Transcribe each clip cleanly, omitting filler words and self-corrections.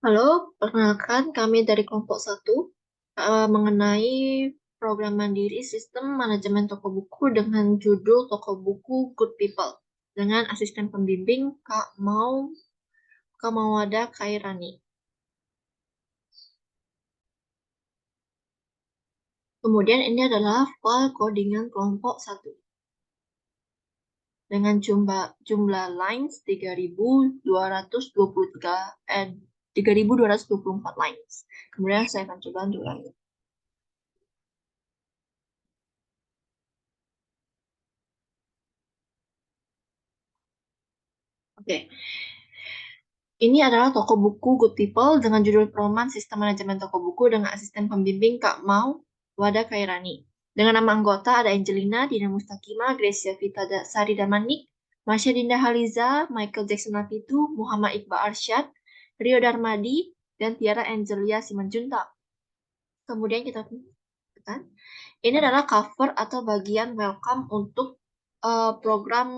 Halo, perkenalkan kami dari kelompok 1 mengenai program mandiri sistem manajemen toko buku dengan judul Toko Buku Good People dengan asisten pembimbing Kak Mawada Khairani. Kemudian ini adalah file codingan kelompok 1 dengan jumlah lines 3224 lines. Kemudian saya akan coba untuk lanjut. Oke. Ini adalah toko buku Good People dengan judul Perumahan Sistem Manajemen Toko Buku dengan asisten pembimbing Kak Mau Wada Khairani. Dengan nama anggota ada Angelina, Dina Mustakima, Gracia Vita Sari Damanik, Masya Dinda Haliza, Michael Jackson Lapitu, Muhammad Iqbal Arsyad, Rio Darmadi, dan Tiara Angelia Simanjuntak. Kemudian kita tekan. Ini adalah cover atau bagian welcome untuk program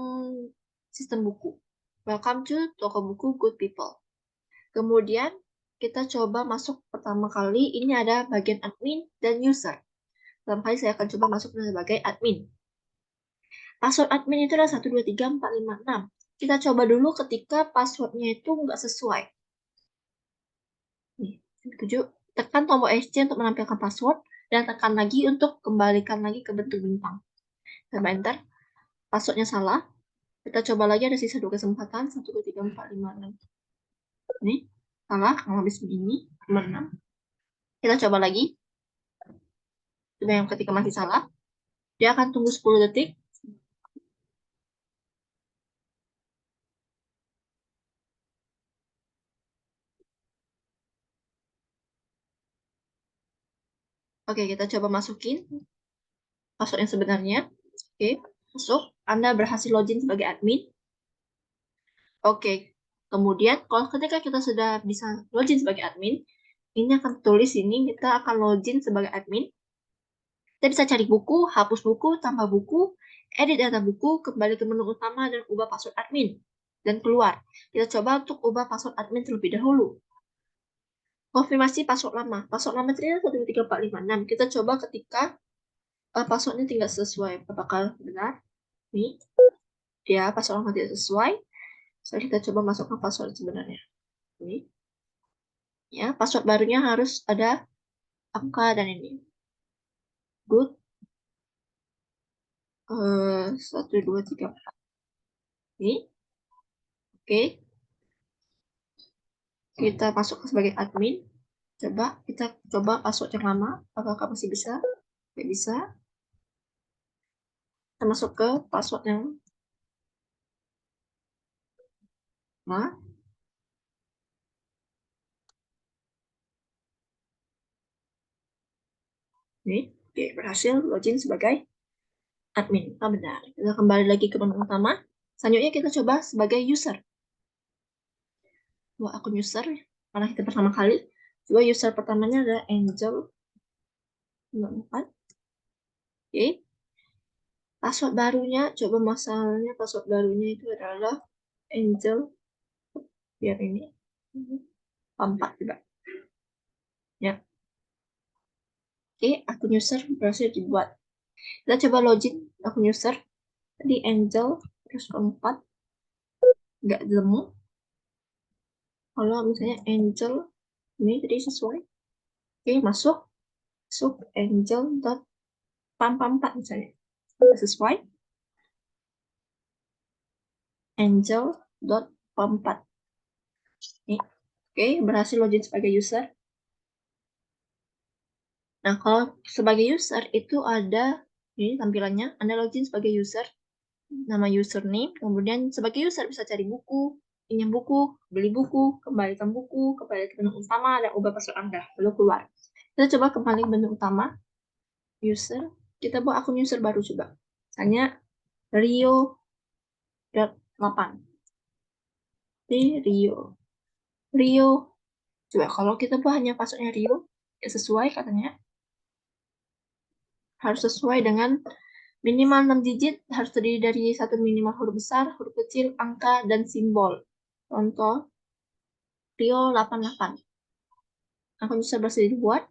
sistem buku. Welcome to Toko Buku Good People. Kemudian kita coba masuk pertama kali, ini ada bagian admin dan user. Pertama kali saya akan coba masuk sebagai admin. Password admin itu adalah 123456. Kita coba dulu ketika passwordnya itu nggak sesuai. Nih, 7. Tekan tombol SC untuk menampilkan password, dan tekan lagi untuk kembalikan lagi ke bentuk bintang. Coba enter. Passwordnya salah. Kita coba lagi, ada sisa 2 kesempatan. 1, 2, 3, 4, 5, 6. Ini salah, habis begini. 6. Kita coba lagi. Coba yang ketika masih salah. Dia akan tunggu 10 detik. Oke, kita coba masukin password yang sebenarnya. Oke, masuk. Anda berhasil login sebagai admin. Oke, kemudian kalau ketika kita sudah bisa login sebagai admin, ini akan tulis ini, kita akan login sebagai admin. Kita bisa cari buku, hapus buku, tambah buku, edit data buku, kembali ke menu utama, dan ubah password admin. Dan keluar. Kita coba untuk ubah password admin terlebih dahulu. Konfirmasi password lama. Password lama tadi 1234556. Kita coba ketika passwordnya tidak sesuai. Apakah benar? Nih, ya password lama tidak sesuai. So, kita coba masukkan password sebenarnya. Ini. Ya, password barunya harus ada angka dan ini. Good. 1, 2, 3, 4. Ini. Oke. Kita masuk sebagai admin. Coba, kita coba password yang lama. Apakah masih bisa? Tidak bisa. Kita masuk ke password yang lama. Ini. Oke, berhasil login sebagai admin. Benar. Kita kembali lagi ke menu utama. Selanjutnya kita coba sebagai user. Buat akun user, karena kita pertama kali. Coba user pertamanya adalah Angel 94. Oke. Password barunya, coba masalahnya password barunya itu adalah Angel. Biar ini. 4 juga. Ya. Oke, akun user berhasil dibuat. Kita coba login akun user. Tadi Angel terus 4. Nggak nemu. Kalau misalnya Angel ini tadi sesuai. Oke, masuk angel.pam4 misalnya. Sesuai. Angel.pam4. Oke, berhasil login sebagai user. Nah, kalau sebagai user itu ada ini tampilannya. Anda login sebagai user, nama username, kemudian sebagai user bisa cari buku, pinjam buku, beli buku, kembalikan buku, kembali ke menu utama, dan ubah password Anda, lalu keluar. Kita coba kembali ke menu utama, user, kita buat akun user baru coba. Misalnya Rio.8. Ini Rio. Coba kalau kita buat hanya passwordnya Rio, ya sesuai katanya. Harus sesuai dengan minimal 6 digit, harus terdiri dari satu minimal huruf besar, huruf kecil, angka, dan simbol. Contoh, Rio 88. akun user berhasil dibuat.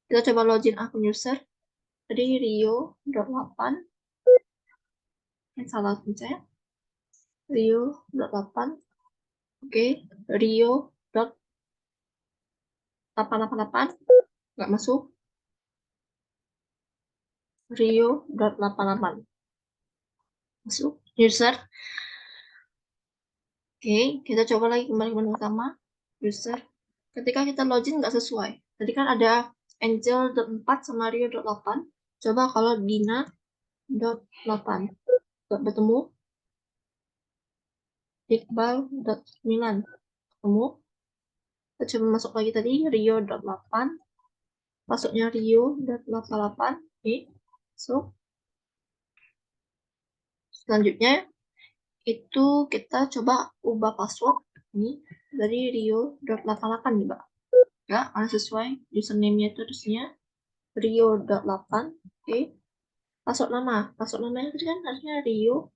Kita coba login akun user. Tadi Rio.8. Yang salah pencet. Rio.8. Oke, Rio.888. Nggak masuk. Rio.88. Masuk. User. Oke, kita coba lagi kembali ke menu utama. User. Ketika kita login nggak sesuai. Tadi kan ada Angel.4 sama Rio.8. Coba kalau Dina.8. Nggak bertemu. Iqbal.9. Ketemu. Kita coba masuk lagi tadi. Rio.8. Masuknya Rio.88. Oke. Masuk. Selanjutnya itu kita coba ubah password ini dari Rio.88 nih, Mbak. Ya, karena sesuai username-nya itu harusnya Rio.8. Oke. Password namanya tadi kan harusnya Rio.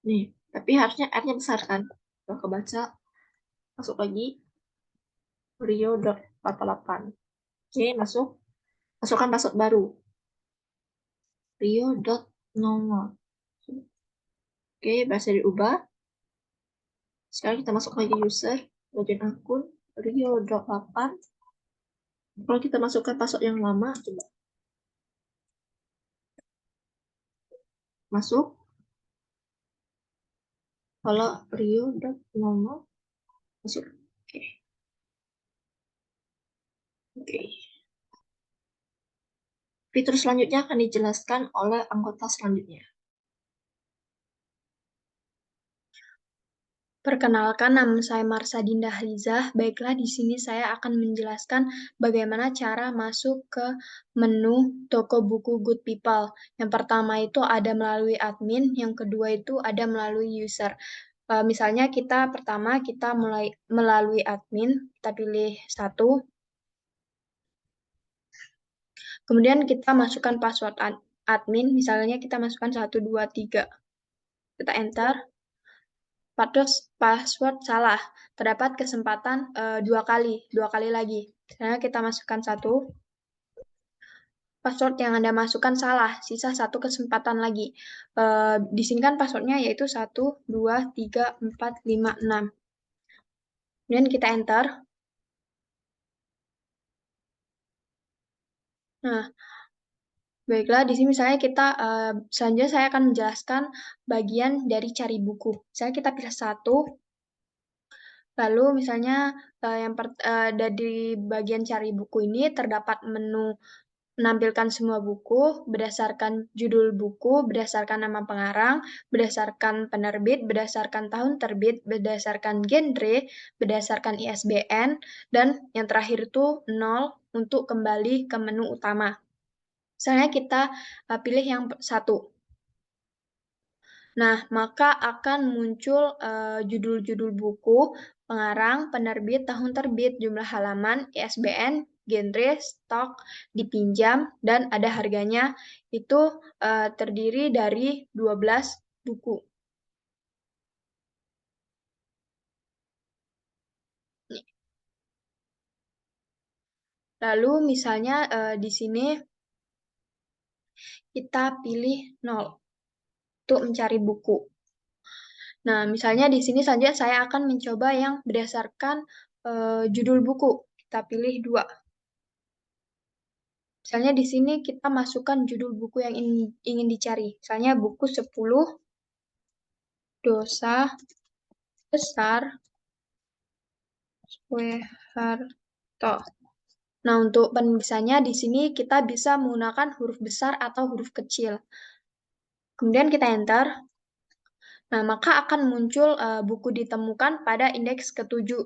Nih, tapi harusnya R-nya besar kan? Udah kebaca. Masuk lagi Rio.88. Oke, masuk. Masukkan password baru. Rio.00. Oke, berhasil diubah. Sekarang kita masuk lagi user, login akun, Rio.8. Kalau kita masukkan password yang lama, coba. Masuk. Kalau Rio.00, masuk. Oke. Oke. Fitur selanjutnya akan dijelaskan oleh anggota selanjutnya. Perkenalkan, nama saya Marsha Dinda Halizah. Baiklah, di sini saya akan menjelaskan bagaimana cara masuk ke menu toko buku Good People. Yang pertama itu ada melalui admin, yang kedua itu ada melalui user. Misalnya pertama kita mulai melalui admin, kita pilih satu, kemudian kita masukkan password admin, misalnya kita masukkan 123, kita enter. Password salah, terdapat kesempatan dua kali lagi. Misalnya kita masukkan satu, password yang Anda masukkan salah, sisa satu kesempatan lagi. Di sini kan passwordnya yaitu 1, 2, 3, 4, 5, 6. Kemudian kita enter. Nah, baiklah, di sini misalnya selanjutnya saya akan menjelaskan bagian dari cari buku. Misalnya kita pilih satu, lalu misalnya dari bagian cari buku ini terdapat menu menampilkan semua buku berdasarkan judul buku, berdasarkan nama pengarang, berdasarkan penerbit, berdasarkan tahun terbit, berdasarkan genre, berdasarkan ISBN, dan yang terakhir itu 0 untuk kembali ke menu utama. Misalnya kita pilih yang satu. Nah, maka akan muncul judul-judul buku, pengarang, penerbit, tahun terbit, jumlah halaman, ISBN, genre, stok, dipinjam, dan ada harganya. Itu terdiri dari 12 buku. Lalu misalnya di sini kita pilih 0 untuk mencari buku. Nah, misalnya di sini saja saya akan mencoba yang berdasarkan judul buku. Kita pilih 2. Misalnya di sini kita masukkan judul buku yang ingin dicari. Misalnya buku 10 Dosa Besar Soeharto. Nah, untuk penulisannya di sini kita bisa menggunakan huruf besar atau huruf kecil. Kemudian kita enter. Nah, maka akan muncul buku ditemukan pada indeks ke-7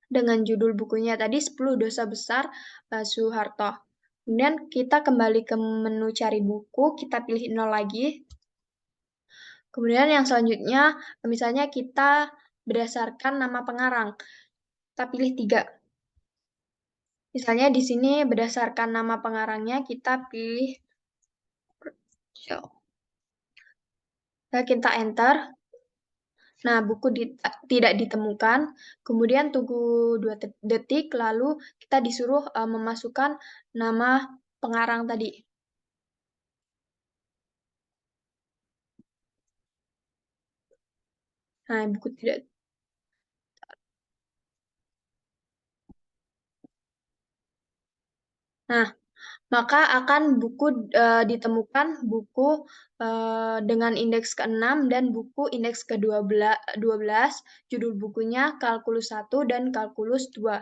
dengan judul bukunya tadi 10 Dosa Besar Soeharto. Kemudian kita kembali ke menu cari buku, kita pilih 0 lagi. Kemudian yang selanjutnya, misalnya kita berdasarkan nama pengarang, kita pilih 3. Misalnya di sini berdasarkan nama pengarangnya, kita pilih, kita enter. Nah, buku tidak ditemukan, kemudian tunggu 2 detik, lalu kita disuruh memasukkan nama pengarang tadi. Nah, buku tidak. Nah, maka akan ditemukan buku dengan indeks ke-6 dan buku indeks ke-12, judul bukunya Kalkulus 1 dan Kalkulus 2.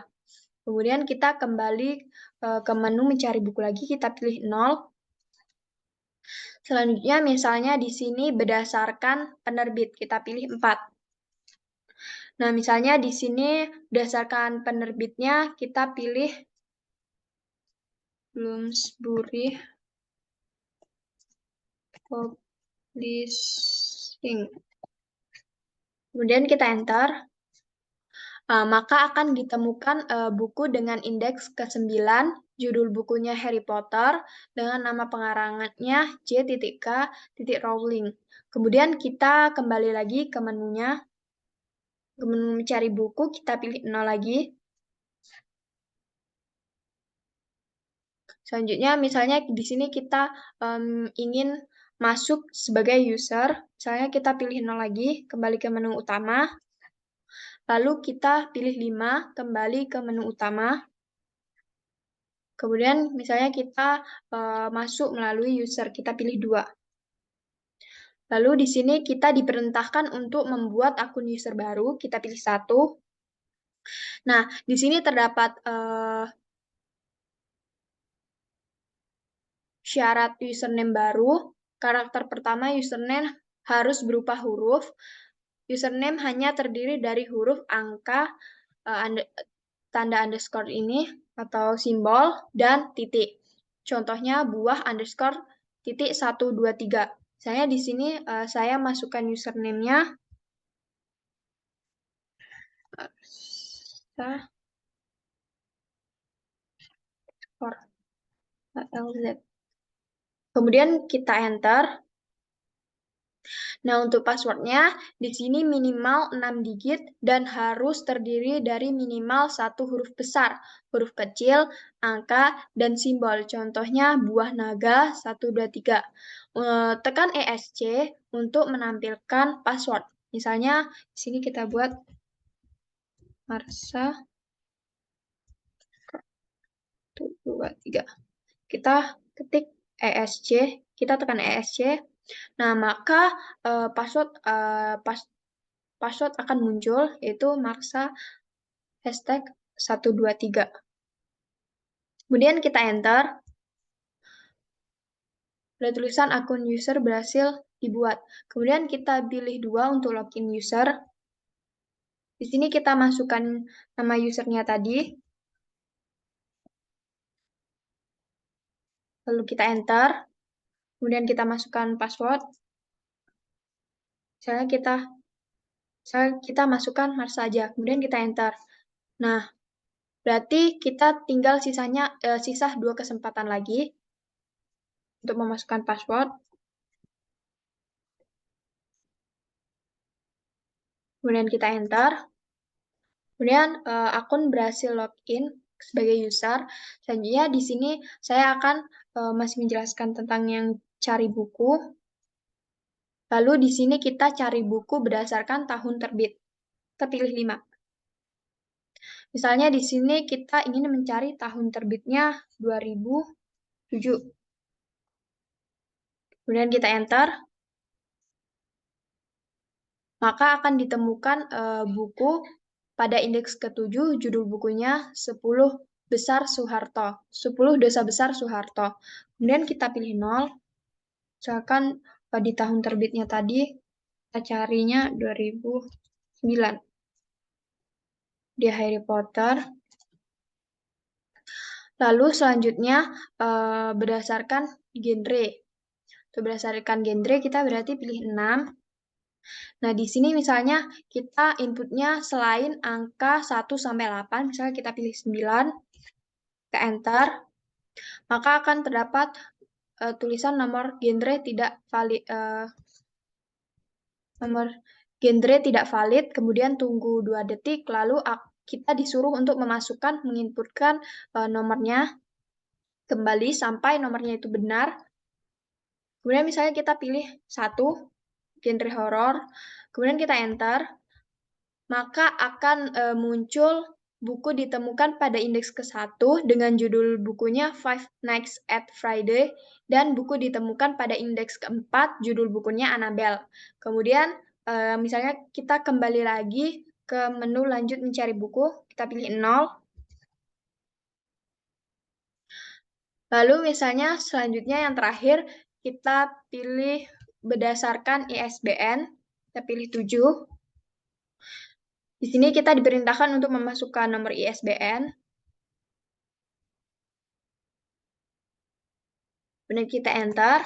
Kemudian kita kembali ke menu mencari buku lagi, kita pilih 0. Selanjutnya misalnya di sini berdasarkan penerbit, kita pilih 4. Nah, misalnya di sini berdasarkan penerbitnya kita pilih Bloomsbury Publishing. Kemudian kita enter. Maka akan ditemukan buku dengan indeks ke-9, judul bukunya Harry Potter, dengan nama pengarangnya J.K. Rowling. Kemudian kita kembali lagi ke menunya, ke menu mencari buku, kita pilih 0 lagi. Selanjutnya, misalnya di sini kita ingin masuk sebagai user, misalnya kita pilih 0 lagi, kembali ke menu utama, lalu kita pilih 5, kembali ke menu utama. Kemudian misalnya kita masuk melalui user, kita pilih 2. Lalu di sini kita diperintahkan untuk membuat akun user baru, kita pilih 1. Nah, di sini terdapat syarat username baru. Karakter pertama username harus berupa huruf. Username hanya terdiri dari huruf, angka, tanda underscore ini atau simbol, dan titik. Contohnya buah underscore titik 123. Saya di sini saya masukkan username-nya. Kemudian kita enter. Nah, untuk passwordnya di sini minimal 6 digit dan harus terdiri dari minimal 1 huruf besar, huruf kecil, angka, dan simbol. Contohnya buah naga 123. Tekan ESC untuk menampilkan password. Misalnya di sini kita buat Marsha 123. Kita ketik ESC, kita tekan ESC. Nah, maka password akan muncul, yaitu Marsha hashtag 123. Kemudian kita enter. Ada tulisan akun user berhasil dibuat. Kemudian kita pilih 2 untuk login user. Di sini kita masukkan nama usernya tadi. Lalu kita enter. Kemudian kita masukkan password. Misalnya kita masukkan Marsha saja. Kemudian kita enter. Nah, berarti kita tinggal sisa 2 kesempatan lagi untuk memasukkan password. Kemudian kita enter. Kemudian akun berhasil login sebagai user. Selanjutnya di sini saya akan masih menjelaskan tentang yang cari buku. Lalu di sini kita cari buku berdasarkan tahun terbit. Kita pilih 5. Misalnya di sini kita ingin mencari tahun terbitnya 2007. Kemudian kita enter. Maka akan ditemukan buku pada indeks ke-7, judul bukunya 10 besar Soeharto. 10 dosa besar Soeharto. Kemudian kita pilih 0. Misalkan di tahun terbitnya tadi, kita carinya 2009. Di Harry Potter. Lalu selanjutnya berdasarkan genre. Untuk berdasarkan genre kita berarti pilih 6. Nah, di sini misalnya kita inputnya selain angka 1 sampai 8, misalnya kita pilih 9, kita enter, maka akan terdapat tulisan nomor genre tidak valid, nomor genre tidak valid, kemudian tunggu 2 detik, lalu kita disuruh untuk menginputkan nomornya kembali sampai nomornya itu benar. Kemudian misalnya kita pilih 1, genre horor, kemudian kita enter, maka akan muncul buku ditemukan pada indeks ke-1 dengan judul bukunya Five Nights at Friday, dan buku ditemukan pada indeks ke-4, judul bukunya Annabelle. Kemudian misalnya kita kembali lagi ke menu lanjut mencari buku, kita pilih 0. Lalu misalnya selanjutnya yang terakhir, kita pilih berdasarkan ISBN, kita pilih 7. Di sini kita diperintahkan untuk memasukkan nomor ISBN. Kemudian kita enter,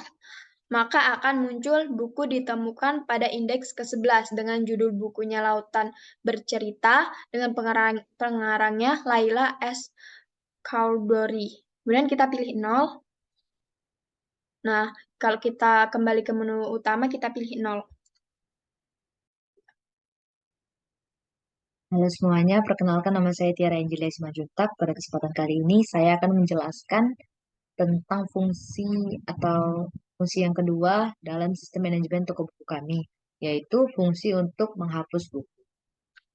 maka akan muncul buku ditemukan pada indeks ke-11 dengan judul bukunya Lautan Bercerita dengan pengarangnya Laila S. Cowdery. Kemudian kita pilih 0. Nah, kalau kita kembali ke menu utama, kita pilih 0. Halo semuanya, perkenalkan nama saya Tiara Angelia Simanjuntak. Pada kesempatan kali ini saya akan menjelaskan tentang fungsi yang kedua dalam sistem manajemen toko buku kami, yaitu fungsi untuk menghapus buku.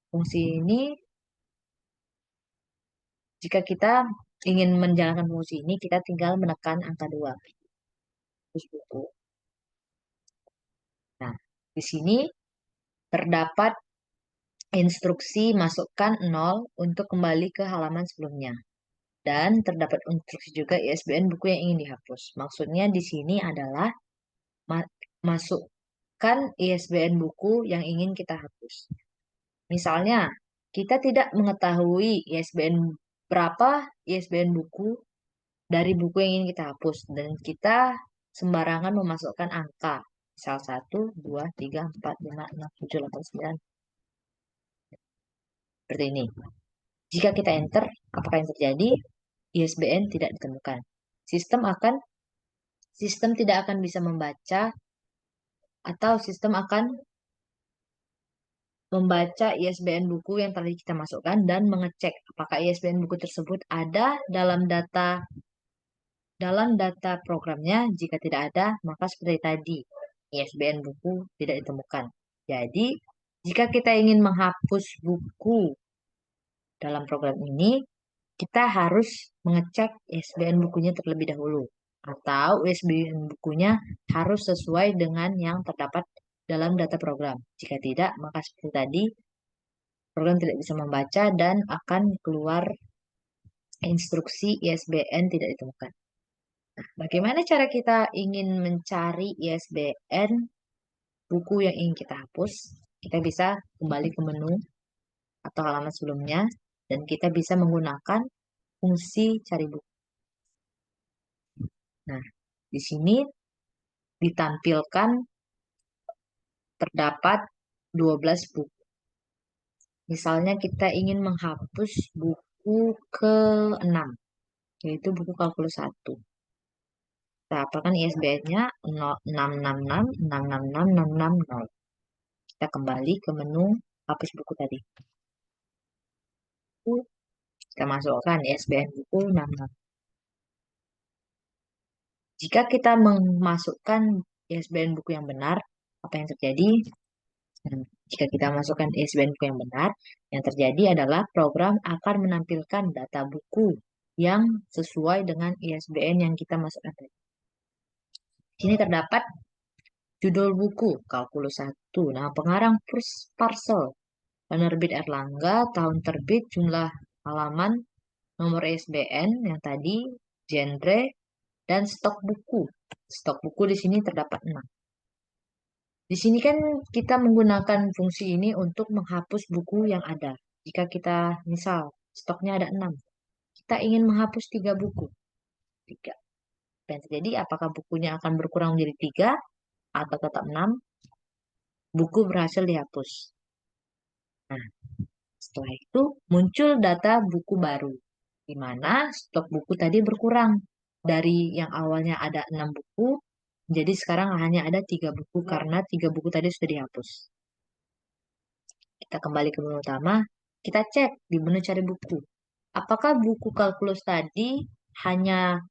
Fungsi ini, jika kita ingin menjalankan fungsi ini, kita tinggal menekan angka 2, hapus buku. Nah, di sini terdapat instruksi masukkan 0 untuk kembali ke halaman sebelumnya. Dan terdapat instruksi juga ISBN buku yang ingin dihapus. Maksudnya di sini adalah masukkan ISBN buku yang ingin kita hapus. Misalnya, kita tidak mengetahui berapa ISBN buku dari buku yang ingin kita hapus. Dan kita sembarangan memasukkan angka. Misal 1, 2, 3, 4, 5, 6, 7, 8, 9. Seperti ini. Jika kita enter, apakah yang terjadi? ISBN tidak ditemukan. Sistem tidak akan bisa membaca atau sistem akan membaca ISBN buku yang tadi kita masukkan dan mengecek apakah ISBN buku tersebut ada dalam data programnya. Jika tidak ada, maka seperti tadi, ISBN buku tidak ditemukan. Jadi, jika kita ingin menghapus buku dalam program ini, kita harus mengecek ISBN bukunya terlebih dahulu. Atau ISBN bukunya harus sesuai dengan yang terdapat dalam data program. Jika tidak, maka seperti tadi, program tidak bisa membaca dan akan keluar instruksi ISBN tidak ditemukan. Nah, bagaimana cara kita ingin mencari ISBN buku yang ingin kita hapus? Kita bisa kembali ke menu atau halaman sebelumnya, dan kita bisa menggunakan fungsi cari buku. Nah, di sini ditampilkan terdapat 12 buku. Misalnya kita ingin menghapus buku ke-6, yaitu buku kalkulus 1. Kita hafalkan ISBN-nya 0666666660. Kita kembali ke menu hapus buku tadi. Kita masukkan ISBN buku 66. Jika kita memasukkan ISBN buku yang benar, apa yang terjadi? Jika kita masukkan ISBN buku yang benar, yang terjadi adalah program akan menampilkan data buku yang sesuai dengan ISBN yang kita masukkan tadi. Sini terdapat judul buku, kalkulus 1, nama pengarang Parcel, penerbit Erlangga, tahun terbit, jumlah halaman, nomor ISBN yang tadi, genre, dan stok buku. Stok buku di sini terdapat 6. Di sini kan kita menggunakan fungsi ini untuk menghapus buku yang ada. Jika kita misal stoknya ada 6, kita ingin menghapus 3 buku. 3. Dan terjadi apakah bukunya akan berkurang menjadi 3 atau tetap 6? Buku berhasil dihapus. Nah, setelah itu muncul data buku baru, di mana stok buku tadi berkurang. Dari yang awalnya ada 6 buku, jadi sekarang hanya ada 3 buku karena 3 buku tadi sudah dihapus. Kita kembali ke menu utama, kita cek di menu cari buku. Apakah buku kalkulus tadi hanya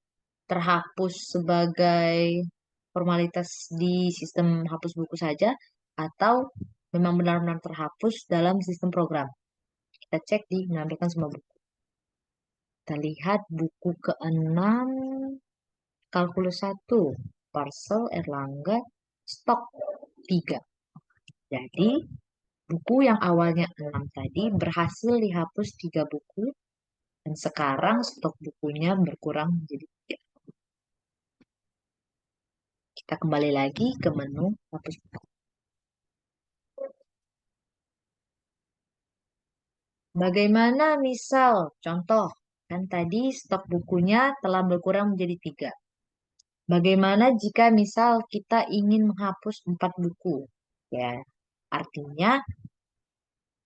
terhapus sebagai formalitas di sistem hapus buku saja, atau memang benar-benar terhapus dalam sistem program? Kita cek di menampilkan semua buku. Kita lihat buku ke-6, kalkulus 1, Parsel Erlangga, stok 3. Jadi, buku yang awalnya 6 tadi berhasil dihapus 3 buku, dan sekarang stok bukunya berkurang menjadi 3. Kita kembali lagi ke menu hapus buku. Bagaimana misal, contoh, kan tadi stok bukunya telah berkurang menjadi 3. Bagaimana jika misal kita ingin menghapus 4 buku? Ya, artinya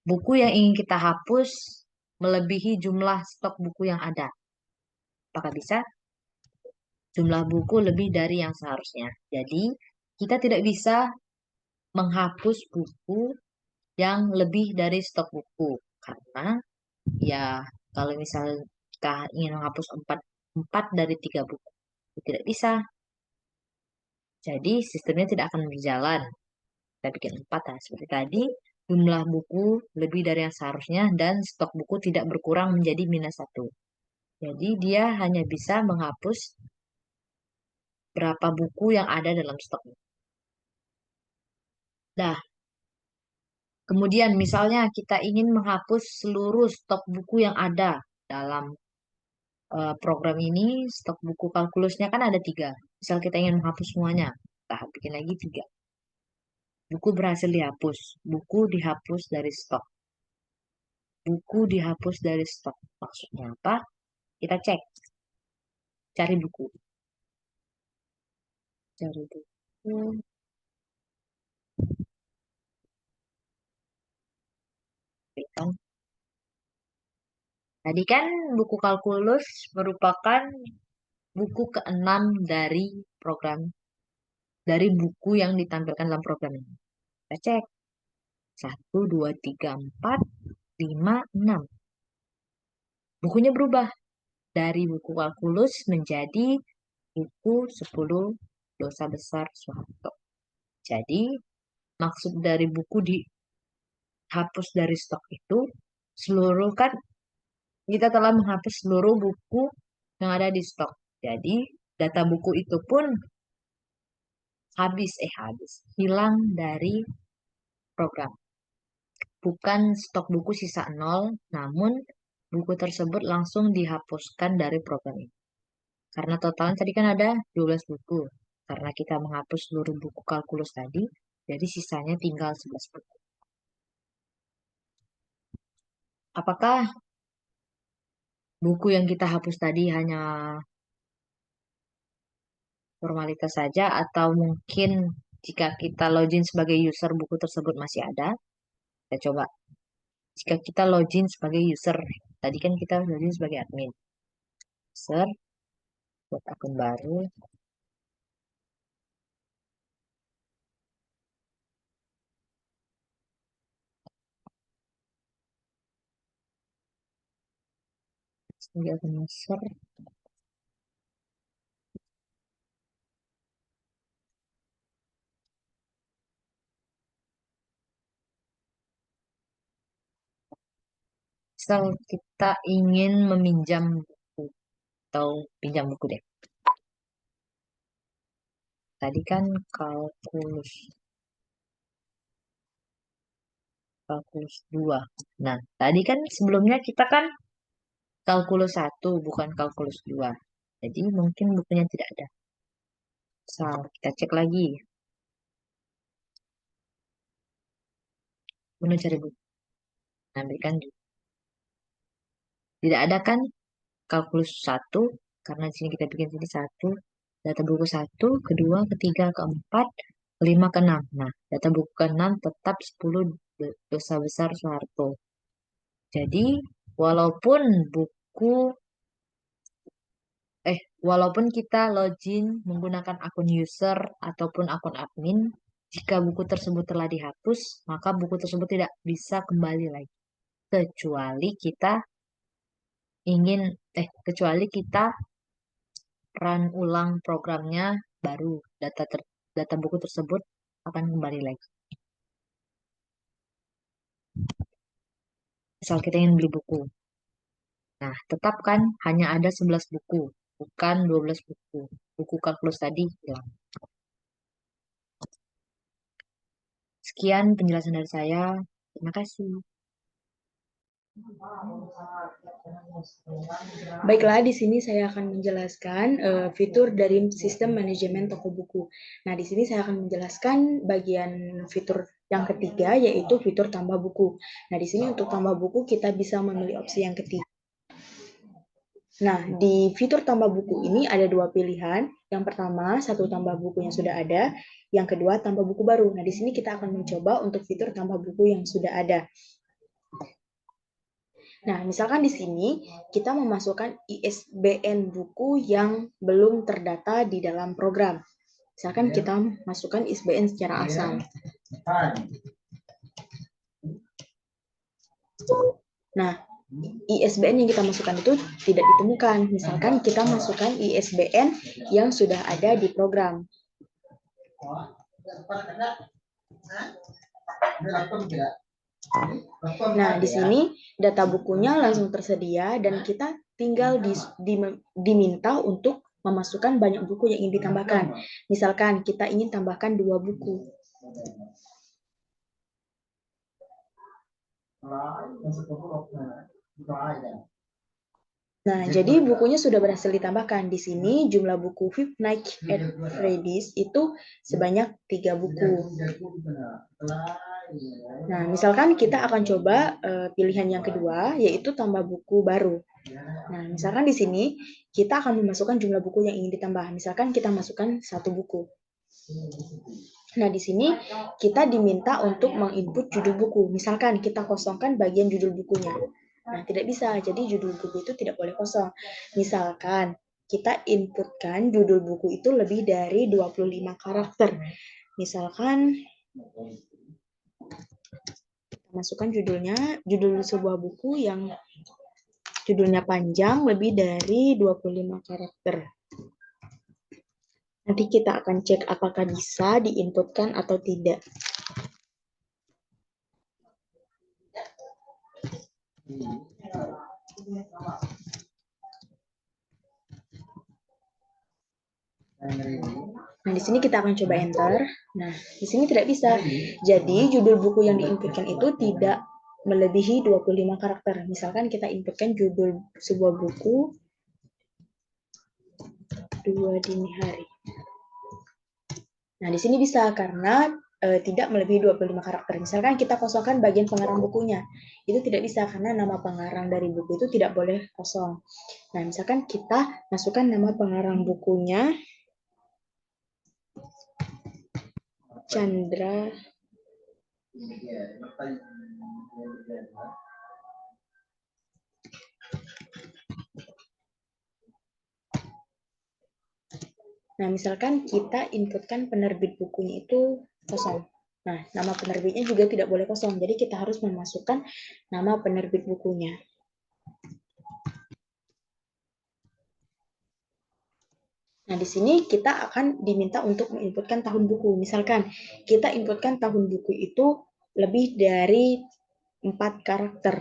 buku yang ingin kita hapus melebihi jumlah stok buku yang ada. Apakah bisa? Jumlah buku lebih dari yang seharusnya. Jadi, kita tidak bisa menghapus buku yang lebih dari stok buku. Karena, ya, kalau misalnya kita ingin menghapus 4 dari 3 buku, tidak bisa. Jadi, sistemnya tidak akan berjalan. Kita bikin 4, nah, seperti tadi, jumlah buku lebih dari yang seharusnya dan stok buku tidak berkurang menjadi -1. Jadi, dia hanya bisa menghapus berapa buku yang ada dalam stok. Nah, kemudian misalnya kita ingin menghapus seluruh stok buku yang ada dalam program ini, stok buku kalkulusnya kan ada 3. Misal kita ingin menghapus semuanya, kita bikin lagi 3. Buku berhasil dihapus, buku dihapus dari stok. Buku dihapus dari stok. Maksudnya apa? Kita cek, cari buku. Cari buku. Tadi kan buku kalkulus merupakan buku ke-6 dari program, dari buku yang ditampilkan dalam program ini. Kita cek. 1, 2, 3, 4, 5, 6. Bukunya berubah dari buku kalkulus menjadi buku 10 dosa besar Soeharto. Jadi, maksud dari buku dihapus dari stok itu, seluruh kan kita telah menghapus seluruh buku yang ada di stok. Jadi, data buku itu pun hilang dari program. Bukan stok buku sisa 0, namun buku tersebut langsung dihapuskan dari program ini. Karena totalnya tadi kan ada 12 buku. Karena kita menghapus seluruh buku kalkulus tadi, jadi sisanya tinggal 11 buku. Apakah buku yang kita hapus tadi hanya formalitas saja, atau mungkin jika kita login sebagai user buku tersebut masih ada? Kita coba. Jika kita login sebagai user, tadi kan kita login sebagai admin. User, buat akun baru. Sebagai akun user. Misal kita ingin meminjam buku atau pinjam buku deh. Tadi kan kalkulus 2. Nah, tadi kan sebelumnya kita kan kalkulus 1, bukan kalkulus 2. Jadi mungkin bukunya tidak ada. Misal kita cek lagi. Menu cari buku. Ambilkan tidak ada kan kalkulus 1, karena di sini kita bikin sini 1, data buku 1, kedua, ketiga, keempat, kelima, keenam. Nah, data buku ke-6 tetap 10 dosa besar Soeharto. Jadi, walaupun walaupun kita login menggunakan akun user ataupun akun admin, Jika buku tersebut telah dihapus, maka buku tersebut tidak bisa kembali lagi. Kecuali kita run ulang programnya, baru data buku tersebut akan kembali lagi. Misal kita ingin beli buku. Nah, tetapkan hanya ada 11 buku, bukan 12 buku. Buku kalkulus tadi hilang. Sekian penjelasan dari saya. Terima kasih. Baiklah, di sini saya akan menjelaskan fitur dari sistem manajemen toko buku. Nah, di sini saya akan menjelaskan bagian fitur yang ketiga, yaitu fitur tambah buku. Nah, di sini untuk tambah buku kita bisa memilih opsi yang ketiga. Nah, di fitur tambah buku ini ada dua pilihan. Yang pertama, satu tambah buku yang sudah ada. Yang kedua, tambah buku baru. Nah, di sini kita akan mencoba untuk fitur tambah buku yang sudah ada. Nah, misalkan di sini kita memasukkan ISBN buku yang belum terdata di dalam program. Misalkan kita masukkan ISBN secara asal. Nah, ISBN yang kita masukkan itu tidak ditemukan. Misalkan kita masukkan ISBN yang sudah ada di program. Nah, di sini data bukunya langsung tersedia dan kita tinggal diminta untuk memasukkan banyak buku yang ingin ditambahkan. Misalkan kita ingin tambahkan 2 buku. Nah, jadi bukunya sudah berhasil ditambahkan. Di sini jumlah buku Five Nights at Freddy's itu sebanyak 3 buku. Nah, misalkan kita akan coba pilihan yang kedua, yaitu tambah buku baru. Nah, misalkan di sini kita akan memasukkan jumlah buku yang ingin ditambah. Misalkan kita masukkan 1 buku. Nah, di sini kita diminta untuk menginput judul buku. Misalkan kita kosongkan bagian judul bukunya. Nah, tidak bisa. Jadi judul buku itu tidak boleh kosong. Misalkan kita inputkan judul buku itu lebih dari 25 karakter. Misalkan kita masukkan judul sebuah buku yang judulnya panjang lebih dari 25 karakter. Nanti kita akan cek apakah bisa diinputkan atau tidak. Nah, di sini kita akan coba enter. Nah, di sini tidak bisa. Jadi, judul buku yang diinputkan itu tidak melebihi 25 karakter. Misalkan kita inputkan judul sebuah buku 2 dini hari. Nah, di sini bisa karena tidak melebihi 25 karakter. Misalkan kita kosongkan bagian pengarang bukunya. Itu tidak bisa karena nama pengarang dari buku itu tidak boleh kosong. Nah, misalkan kita masukkan nama pengarang bukunya Chandra Nah, misalkan kita inputkan penerbit bukunya itu kosong. Nah, nama penerbitnya juga tidak boleh kosong. Jadi kita harus memasukkan nama penerbit bukunya. Nah, di sini kita akan diminta untuk menginputkan tahun buku. Misalkan kita inputkan tahun buku itu lebih dari 4 karakter.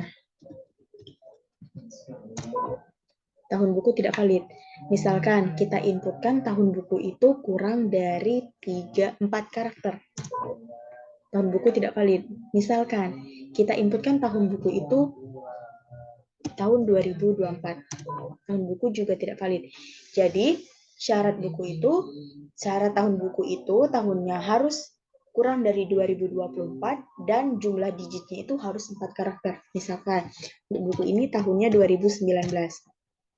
Tahun buku tidak valid. Misalkan kita inputkan tahun buku itu kurang dari 4 karakter. Tahun buku tidak valid. Misalkan kita inputkan tahun buku itu tahun 2024. Tahun buku juga tidak valid. Jadi, syarat tahun buku itu tahunnya harus kurang dari 2024 dan jumlah digitnya itu harus 4 karakter. Misalkan buku ini tahunnya 2019.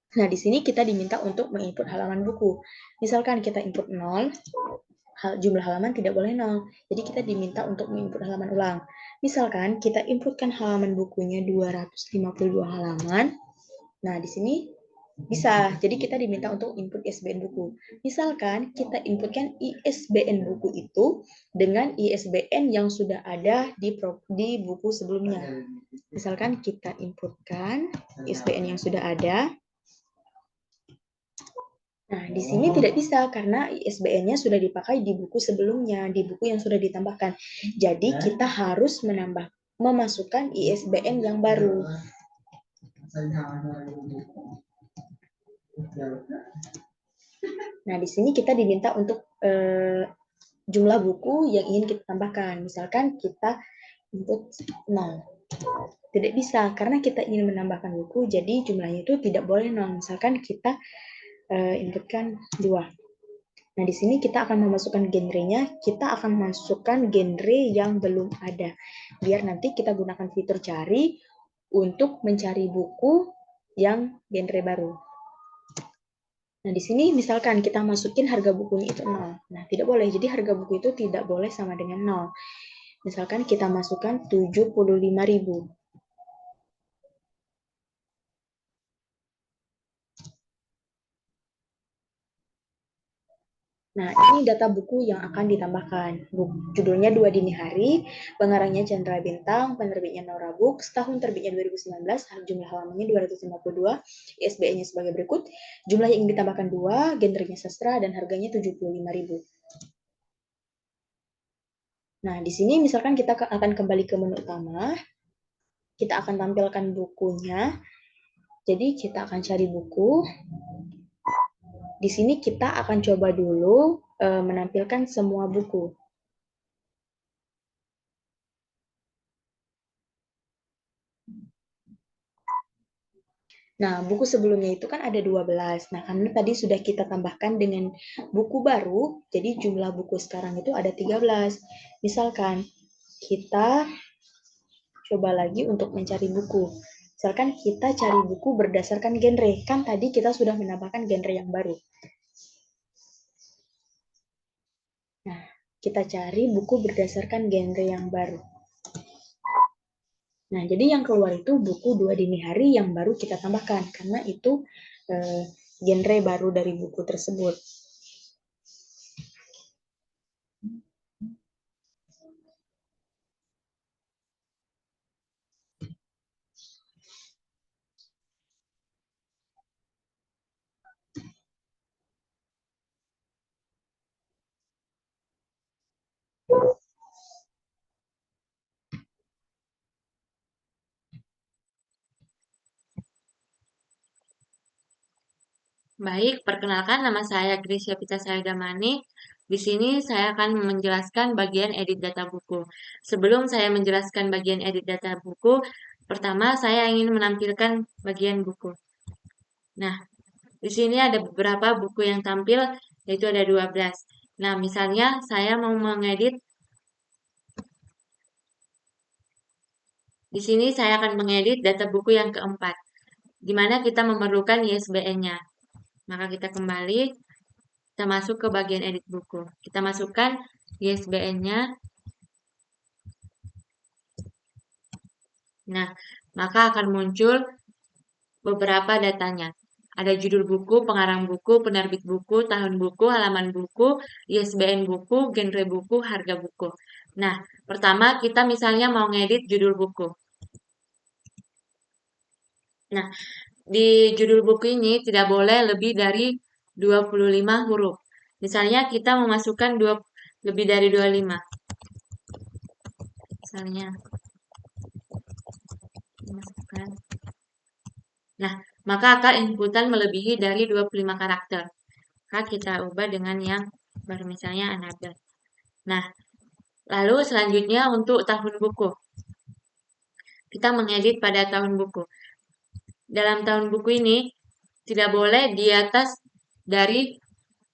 Nah, di sini kita diminta untuk menginput halaman buku. Misalkan kita input 0, jumlah halaman tidak boleh 0. Jadi kita diminta untuk menginput halaman ulang. Misalkan kita inputkan halaman bukunya 252 halaman. Nah, di sini Bisa, jadi kita diminta untuk input ISBN buku. Misalkan kita inputkan ISBN buku itu dengan ISBN yang sudah ada di buku sebelumnya. Misalkan kita inputkan ISBN yang sudah ada. Nah, di sini tidak bisa karena ISBN-nya sudah dipakai di buku sebelumnya, di buku yang sudah ditambahkan. Jadi kita harus memasukkan ISBN yang baru. Nah, di sini kita diminta untuk jumlah buku yang ingin kita tambahkan. Misalkan kita input 0. Tidak bisa, karena kita ingin menambahkan buku, jadi jumlahnya itu tidak boleh 0. Misalkan kita inputkan 2. Nah, di sini kita akan memasukkan genrenya, kita akan masukkan genre yang belum ada. Biar nanti kita gunakan fitur cari untuk mencari buku yang genre baru. Nah, di sini misalkan kita masukin harga bukunya itu 0. Nah, tidak boleh. Jadi harga buku itu tidak boleh sama dengan 0. Misalkan kita masukkan 75.000. Nah, ini data buku yang akan ditambahkan. Judulnya 2 Dini Hari, pengarangnya Chandra Bintang, penerbitnya Nora Books, tahun terbitnya 2019, jumlah halamannya 252, ISBN-nya sebagai berikut, jumlah yang ditambahkan 2, genrenya sastra, dan harganya 75.000. Nah, di sini misalkan kita akan kembali ke menu utama, kita akan tampilkan bukunya, jadi kita akan cari buku. Di sini kita akan coba dulu menampilkan semua buku. Nah, buku sebelumnya itu kan ada 12. Nah, karena tadi sudah kita tambahkan dengan buku baru, jadi jumlah buku sekarang itu ada 13. Misalkan kita coba lagi untuk mencari buku. Misalkan kita cari buku berdasarkan genre. Kan tadi kita sudah menambahkan genre yang baru. Nah, kita cari buku berdasarkan genre yang baru. Nah, jadi yang keluar itu buku 2 Dini Hari yang baru kita tambahkan, karena itu genre baru dari buku tersebut. Baik, perkenalkan nama saya Grisya Pitasaya Damani. Di sini saya akan menjelaskan bagian edit data buku. Sebelum saya menjelaskan bagian edit data buku, pertama saya ingin menampilkan bagian buku. Nah, di sini ada beberapa buku yang tampil, yaitu ada 12. Nah, misalnya saya mau mengedit. Di sini saya akan mengedit data buku yang keempat, di mana kita memerlukan ISBN-nya. Maka kita kembali, kita masuk ke bagian edit buku. Kita masukkan ISBN-nya. Nah, maka akan muncul beberapa datanya. Ada judul buku, pengarang buku, penerbit buku, tahun buku, halaman buku, ISBN buku, genre buku, harga buku. Nah, pertama kita misalnya mau ngedit judul buku. Nah, di judul buku ini tidak boleh lebih dari 25 huruf. Misalnya kita memasukkan lebih dari 25. Misalnya masukkan. Nah, maka akan inputan melebihi dari 25 karakter. Maka kita ubah dengan yang baru, misalnya another. Nah, lalu selanjutnya untuk tahun buku. Kita mengedit pada tahun buku. Dalam tahun buku ini, tidak boleh di atas dari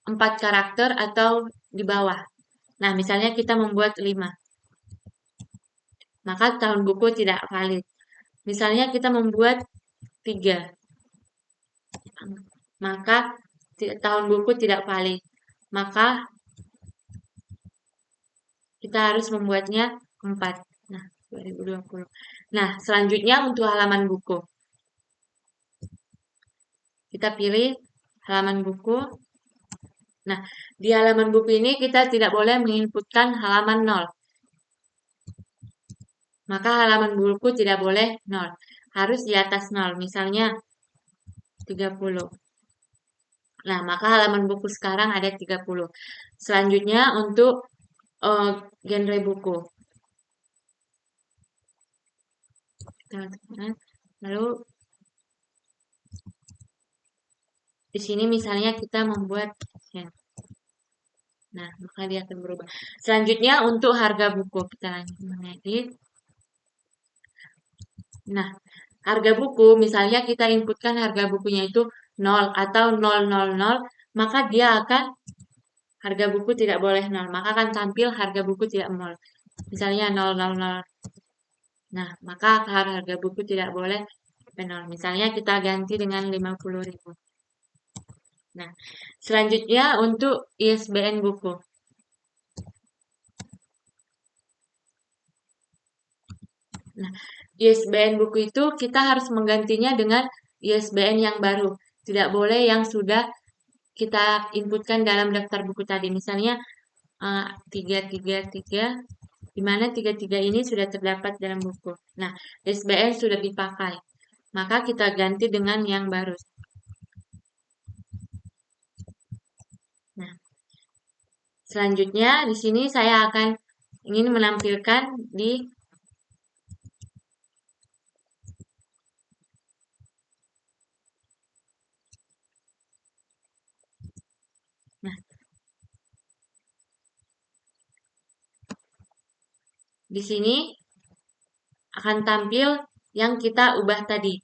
4 karakter atau di bawah. Nah, misalnya kita membuat 5. Maka tahun buku tidak valid. Misalnya kita membuat 3. Maka tahun buku tidak valid. Maka kita harus membuatnya 4. Nah, 2020. Nah, selanjutnya untuk halaman buku. Kita pilih halaman buku. Nah, di halaman buku ini kita tidak boleh menginputkan halaman 0. Maka halaman buku tidak boleh 0. Harus di atas 0, misalnya 30. Nah, maka halaman buku sekarang ada 30. Selanjutnya untuk genre buku. Lalu di sini misalnya kita membuat ya. Nah, maka dia akan berubah. Selanjutnya untuk harga buku kita lanjut mengedit. Nah, harga buku misalnya kita inputkan harga bukunya itu 0 atau 000, maka dia akan harga buku tidak boleh 0, maka akan tampil harga buku tidak 0. Misalnya 000. Nah, maka harga buku tidak boleh 0. Misalnya kita ganti dengan 50.000. Nah, selanjutnya untuk ISBN buku. Nah, ISBN buku itu kita harus menggantinya dengan ISBN yang baru. Tidak boleh yang sudah kita inputkan dalam daftar buku tadi. Misalnya 333, di mana 33 ini sudah terdapat dalam buku. Nah, ISBN sudah dipakai. Maka kita ganti dengan yang baru. Nah, selanjutnya di sini saya akan ingin menampilkan di Nah, di sini akan tampil yang kita ubah tadi.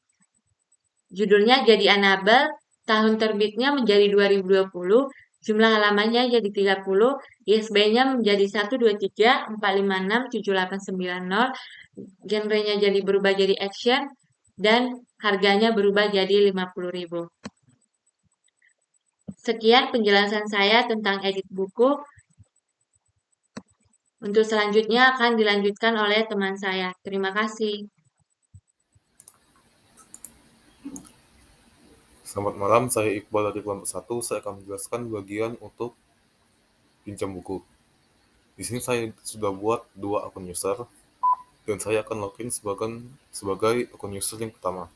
Judulnya jadi Anabel, tahun terbitnya menjadi 2020, jumlah halamannya jadi 30, ISBN-nya menjadi 12345678990, genrenya jadi berubah jadi action, dan harganya berubah jadi 50.000. Sekian penjelasan saya tentang edit buku. Untuk selanjutnya akan dilanjutkan oleh teman saya. Terima kasih. Selamat malam, saya Iqbal dari kelompok 1. Saya akan menjelaskan bagian untuk pinjam buku. Di sini saya sudah buat 2 akun user dan saya akan login sebagai akun user yang pertama.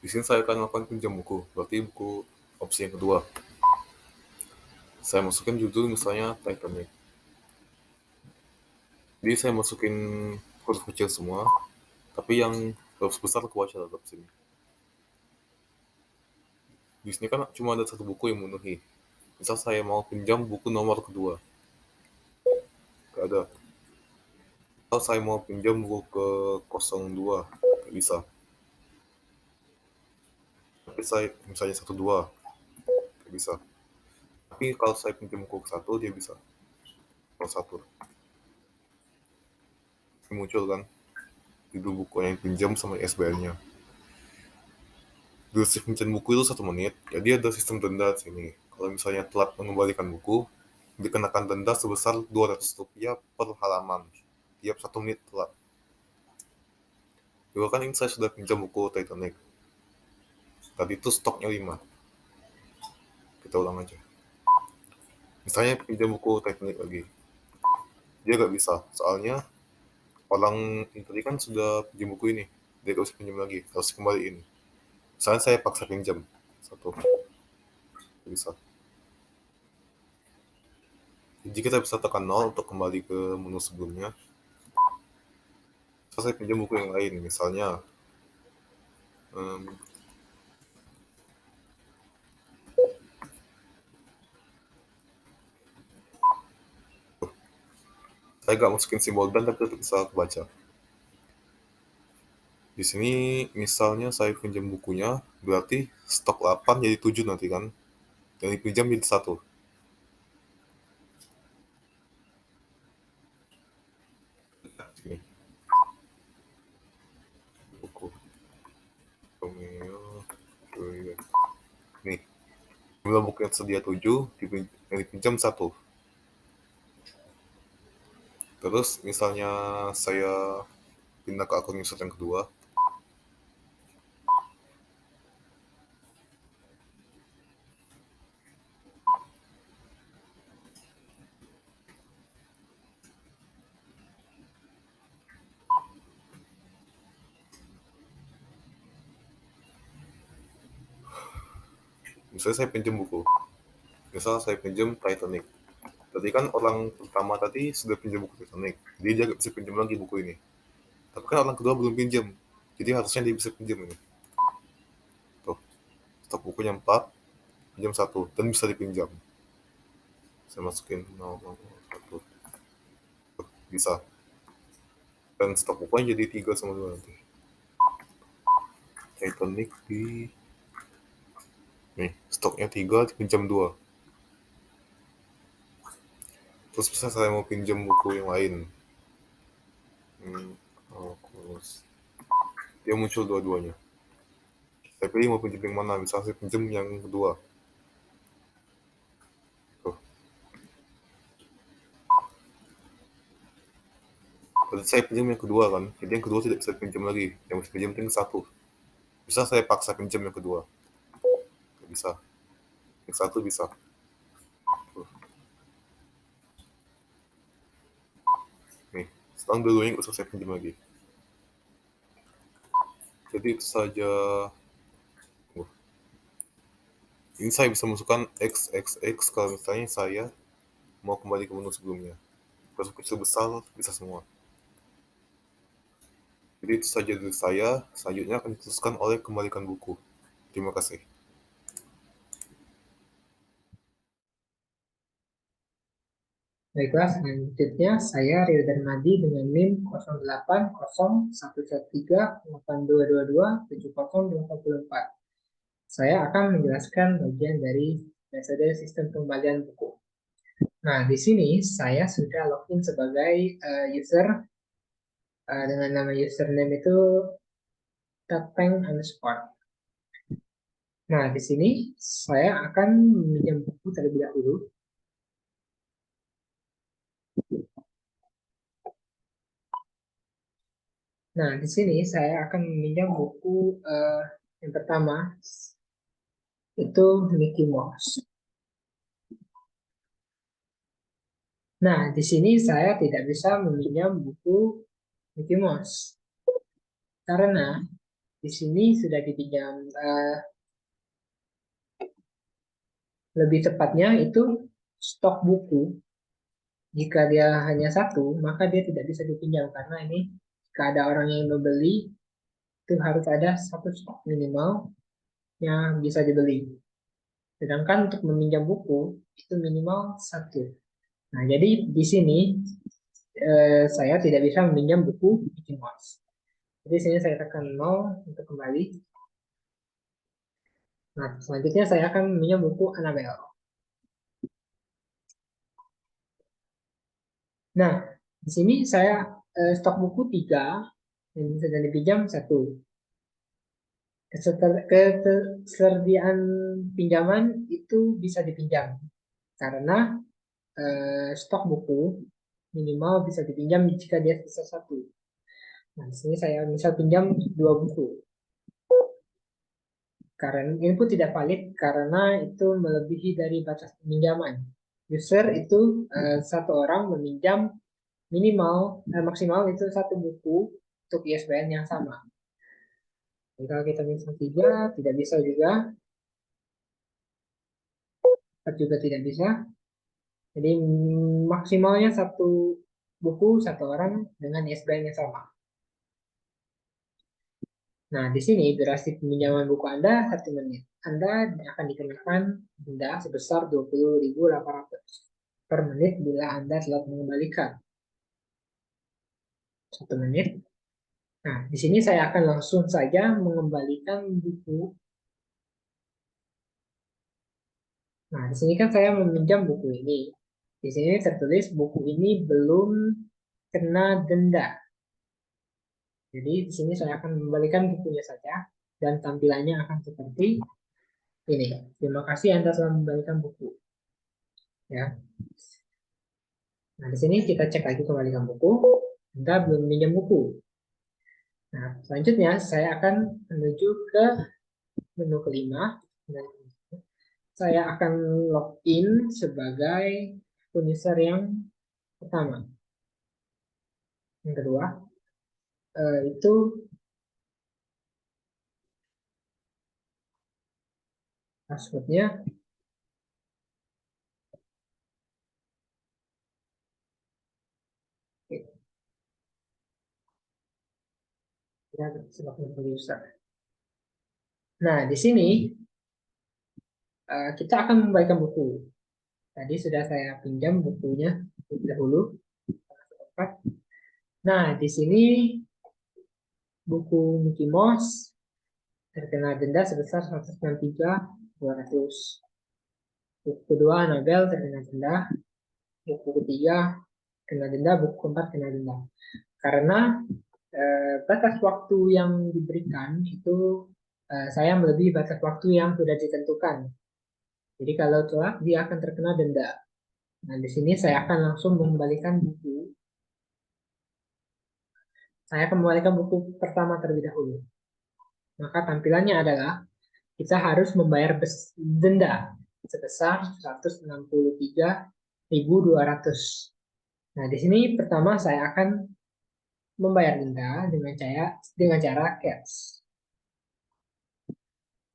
Di sini saya akan melakukan pinjam buku, berarti buku opsi yang kedua. Saya masukin judul misalnya Titanic. Jadi saya masukin huruf kecil semua, tapi yang huruf besar kebaca tetap sini. Di sini kan cuma ada satu buku yang memenuhi. Misal saya mau pinjam buku nomor kedua, gak ada. Kalau saya mau pinjam buku ke 02, gak bisa. Tapi saya misalnya 12, gak bisa. Tapi kalau saya pinjam buku ke 1, dia bisa. Kalau 1. Ini muncul kan judul buku yang pinjam sama ISBN-nya. Durasi pinjam buku itu 1 menit, jadi ada sistem denda di sini. Kalau misalnya telat mengembalikan buku, dikenakan denda sebesar Rp200 per halaman, tiap 1 menit telat. Juga kan ini saya sudah pinjam buku Titanic. Tadi itu stoknya 5. Kita ulang aja. Misalnya pinjam buku Titanic lagi. Dia gak bisa, soalnya orang ini tadi kan sudah pinjam buku ini. Dia gak usah pinjam lagi, harus kembaliin. Misalnya saya paksa pinjam 1. Gak bisa. Jadi kita bisa tekan 0 untuk kembali ke menu sebelumnya. Saya pinjam buku yang lain, misalnya saya gak masukin simbol dan tapi tetap bisa kebaca. Di sini misalnya saya pinjam bukunya, berarti stok 8 jadi 7 nanti kan. Dan dipinjam jadi 1. Sini. Buku. Nih. Jumlah buku yang tersedia 7, yang dipinjam 1. Terus misalnya saya pindah ke akun user yang kedua, misalnya saya pinjam buku, misal saya pinjam Titanic. Tadi kan orang pertama tadi sudah pinjam buku Titanic, dia nggak bisa pinjam lagi buku ini. Tapi kan orang kedua belum pinjam, jadi harusnya dia bisa pinjam ini. Tuh, stok bukunya 4, pinjam 1, dan bisa dipinjam. Saya masukin 0,1. Tuh, bisa. Dan stok bukunya jadi 3 sama 2 nanti. Titanic di... Nih, stoknya 3, dipinjam 2. Terus bisa saya mau pinjam buku yang lain. Terus dia muncul dua-duanya. Saya pilih mau pinjam yang mana, misalnya saya pinjam yang kedua. Tuh. Tadi saya pinjam yang kedua kan, jadi yang kedua tidak bisa pinjam lagi. Yang bisa pinjam tinggal 1. Bisa saya paksa pinjam yang kedua? Tidak bisa. Yang 1 bisa. Tuh. Nih, sekarang dua-duanya nggak usah saya pinjam lagi. Jadi itu saja. Ini saya bisa masukkan XXX kalau misalnya saya mau kembali ke menu sebelumnya. Kalau kecil besar bisa semua. Jadi itu saja dari saya. Selanjutnya akan diteruskan oleh kembalikan buku. Terima kasih. Baiklah, selanjutnya saya Rio Darmadi dengan NIM 08011382227084. Saya akan menjelaskan bagian dari metode sistem pengembalian buku. Nah, di sini saya sudah login sebagai user dengan nama username itu Tateng_. Nah, di sini saya akan meminjam buku terlebih dahulu. Nah, di sini saya akan meminjam buku yang pertama, itu Mickey Mouse. Nah, di sini saya tidak bisa meminjam buku Mickey Mouse karena di sini sudah dipinjam, lebih tepatnya itu stok buku. Jika dia hanya 1, maka dia tidak bisa dipinjam karena ini jika ada orang yang membeli itu harus ada 1 stok minimal yang bisa dibeli. Sedangkan untuk meminjam buku itu minimal 1. Nah, jadi di sini saya tidak bisa meminjam buku Mickey Mouse. Jadi sini saya tekan 0 untuk kembali. Nah, selanjutnya saya akan meminjam buku Annabelle. Nah, di sini saya stok buku 3 yang bisa dipinjam 1. Ketersediaan pinjaman itu bisa dipinjam karena stok buku minimal bisa dipinjam jika dia sisa 1. Nah, di sini saya misal pinjam 2 buku. Karena ini pun tidak valid karena itu melebihi dari batas peminjaman. User itu 1 orang meminjam maksimal itu 1 buku untuk ISBN yang sama. Dan kalau kita misal 3, tidak bisa juga. 4 juga tidak bisa. Jadi maksimalnya 1 buku 1 orang dengan ISBN yang sama. Nah, di sini durasi peminjaman buku Anda 1 menit. Anda akan dikenakan denda sebesar 20.800 per menit bila Anda telah mengembalikan. 1 menit. Nah, di sini saya akan langsung saja mengembalikan buku. Nah, di sini kan saya meminjam buku ini. Di sini tertulis buku ini belum kena denda. Jadi di sini saya akan mengembalikan bukunya saja dan tampilannya akan seperti ini. Terima kasih Anda telah mengembalikan buku. Ya. Nah, di sini kita cek lagi kembalikan buku. Anda belum minjem buku. Nah, selanjutnya saya akan menuju ke menu kelima. Dan saya akan login sebagai user yang pertama. Yang kedua, itu passwordnya ya sebagai user. Nah, di sini kita akan membagikan buku. Tadi sudah saya pinjam bukunya dahulu. Nah, di sini buku Mickey Mouse terkena denda sebesar 163.200. Buku kedua Annabelle terkena denda. Buku ketiga kena denda. Buku keempat kena denda. Karena batas waktu yang diberikan itu saya melebihi batas waktu yang sudah ditentukan. Jadi kalau telat dia akan terkena denda. Nah, di sini saya akan langsung mengembalikan buku. Saya akan mengembalikan buku pertama terlebih dahulu. Maka tampilannya adalah kita harus membayar denda sebesar 163.200. Nah, di sini pertama saya akan membayar denda dengan cara cash.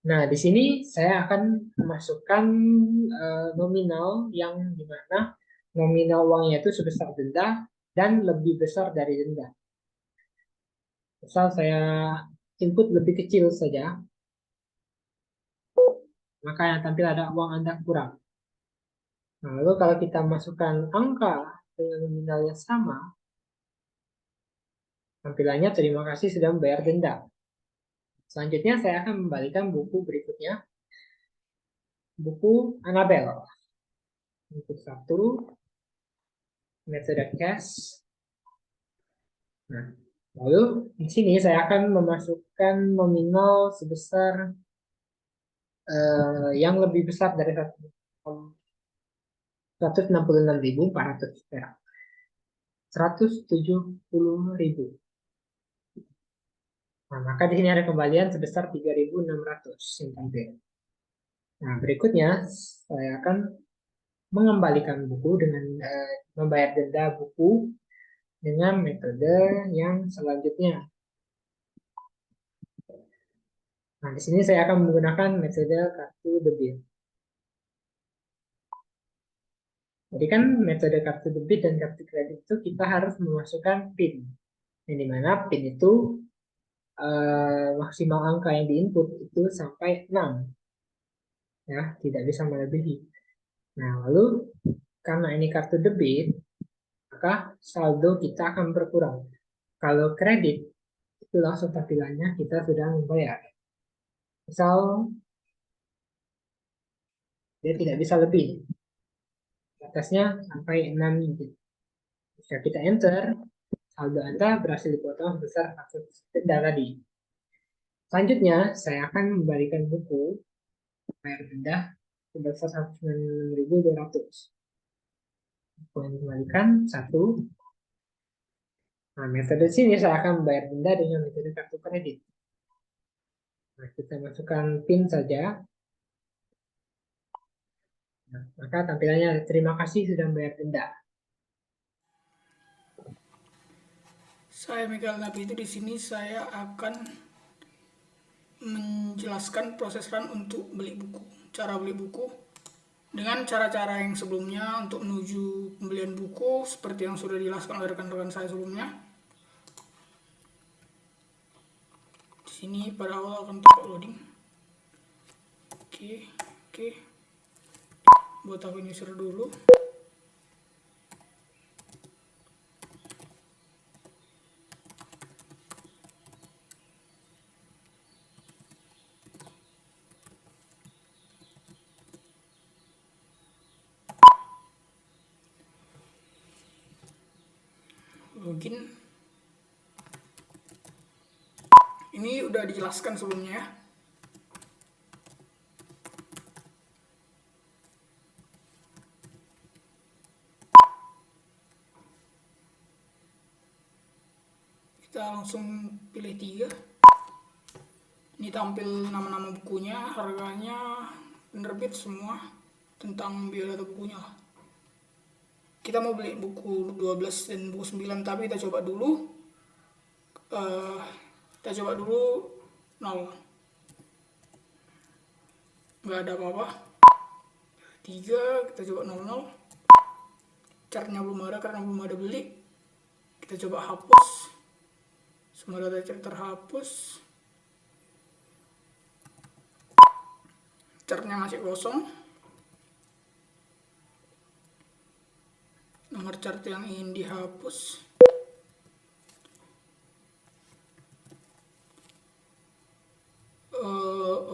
Nah, di sini saya akan memasukkan nominal yang dimana nominal uangnya itu sebesar denda dan lebih besar dari denda. Misal saya input lebih kecil saja, maka yang tampil ada uang Anda kurang. Nah, lalu kalau kita masukkan angka dengan nominal yang sama, tampilannya terima kasih sudah membayar denda. Selanjutnya saya akan membalikan buku berikutnya, buku Annabelle. Input 1, metode cash. Nah, lalu di sini saya akan memasukkan nominal sebesar yang lebih besar dari 166.400 perak. 170.000. Nah, maka di sini ada kembalian sebesar 3.600 yang tampil. Nah, berikutnya saya akan mengembalikan buku dengan membayar denda buku dengan metode yang selanjutnya. Nah, di sini saya akan menggunakan metode kartu debit. Jadi kan metode kartu debit dan kartu kredit itu kita harus memasukkan PIN. Yang dimana PIN itu maksimal angka yang diinput itu sampai 6. Ya, tidak bisa melebihi. Nah, lalu karena ini kartu debit, maka saldo kita akan berkurang. Kalau kredit, itu langsung tampilannya kita sudah membayar. Misal, dia tidak bisa lebih. Batasnya sampai 6 unit. Jika kita enter, saldo Anda berhasil dipotong sebesar denda tadi. Selanjutnya, saya akan membalikan buku bayar denda sebesar 196.200. Buku yang dikembalikan 1. Nah, metode sini saya akan membayar denda dengan metode kartu kredit. Nah, kita masukkan PIN saja. Nah, maka tampilannya terima kasih sudah membayar denda. Saya Mikael Nabi itu di sini saya akan menjelaskan proses run untuk beli buku. Cara beli buku dengan cara-cara yang sebelumnya untuk menuju pembelian buku seperti yang sudah dijelaskan oleh rekan-rekan saya sebelumnya. Di sini pada awal akan tempat loading. Oke. Buat akun user dulu. Login. Ini udah dijelaskan sebelumnya ya. Kita langsung pilih 3. Ini tampil nama-nama bukunya, harganya, penerbit semua, tentang biodata bukunya lah. Kita mau beli buku 12 dan buku 9, tapi kita coba dulu 0. Nggak ada apa-apa. 3, kita coba 00. Chartnya belum ada karena belum ada beli. Kita coba hapus. Semua data chart terhapus. Chartnya masih kosong. Nomor chart yang ingin dihapus.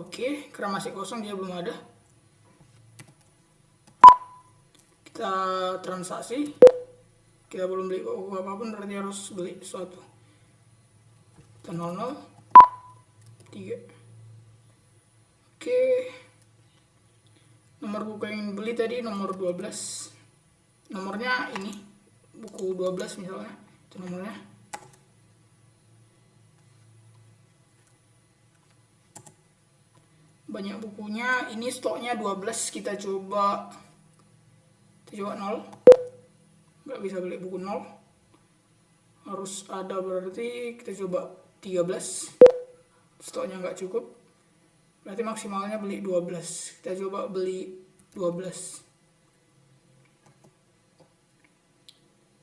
Oke, karena masih kosong dia belum ada. Kita transaksi. Kita belum beli buku apapun, berarti harus beli sesuatu. Kita 00, 3. Oke. Nomor buku yang beli tadi nomor 12. Nomornya ini, buku 12 misalnya, itu nomornya. Banyak bukunya, ini stoknya 12, kita coba 0. Nggak bisa beli buku 0. Harus ada, berarti kita coba 13. Stoknya nggak cukup, berarti maksimalnya beli 12. Kita coba beli 12.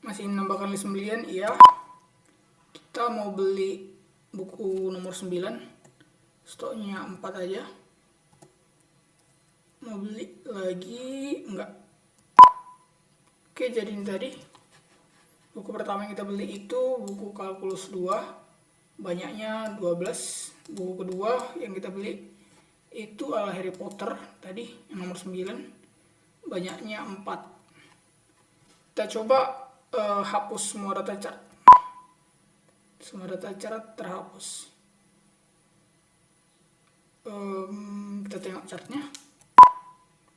Masih menambahkan list pembelian, iya. Kita mau beli buku nomor 9. Stoknya 4 aja. Mau beli lagi, enggak. Oke, jadi ini tadi. Buku pertama yang kita beli itu buku kalkulus 2. Banyaknya 12. Buku kedua yang kita beli itu ala Harry Potter tadi, yang nomor 9. Banyaknya 4. Kita coba hapus semua data chart. Semua data chart terhapus. Kita tengok chartnya.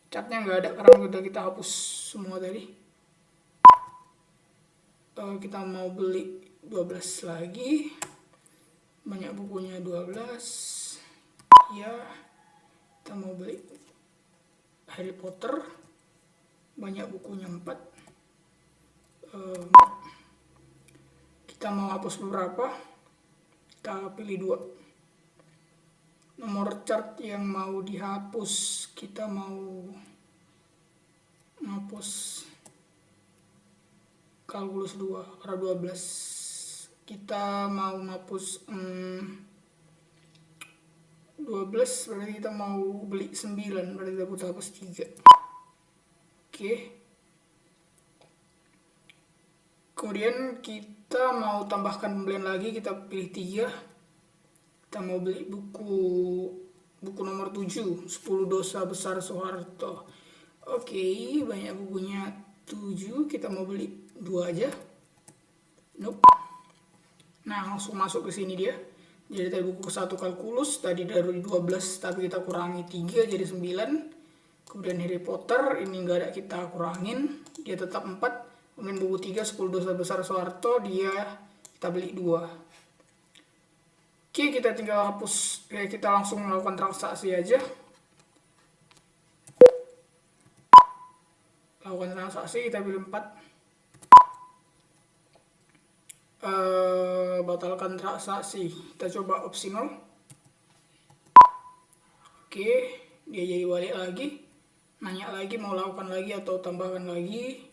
Chartnya nggak ada karena udah kita hapus semua tadi. Kita mau beli 12 lagi. Banyak bukunya 12. Ya, kita mau beli Harry Potter. Banyak bukunya 4. Kita mau hapus beberapa. Kita pilih 2. Nomor chart yang mau dihapus, kita mau menghapus kalkulus 2 karena 12. Kita mau menghapus 12, berarti kita mau beli 9, berarti kita butuh hapus 3. Oke. Kemudian kita mau tambahkan pembelian lagi, kita pilih 3. Kita mau beli buku nomor 7, 10 Dosa Besar Soeharto. Oke, banyak bukunya 7, kita mau beli 2 aja. Nope. Nah, langsung masuk ke sini dia. Jadi tadi buku 1 kalkulus, tadi dari 12 tapi kita kurangi 3 jadi 9. Kemudian Harry Potter, ini nggak ada, kita kurangin, dia tetap 4. Kemudian buku 3, 10 Dosa Besar Soeharto, dia kita beli 2. Oke, kita tinggal hapus. Kita langsung melakukan transaksi aja. Lakukan transaksi, kita pilih 4. Batalkan transaksi. Kita coba opsi 0. Oke, dia jadi balik lagi. Nanya lagi mau lakukan lagi atau tambahkan lagi.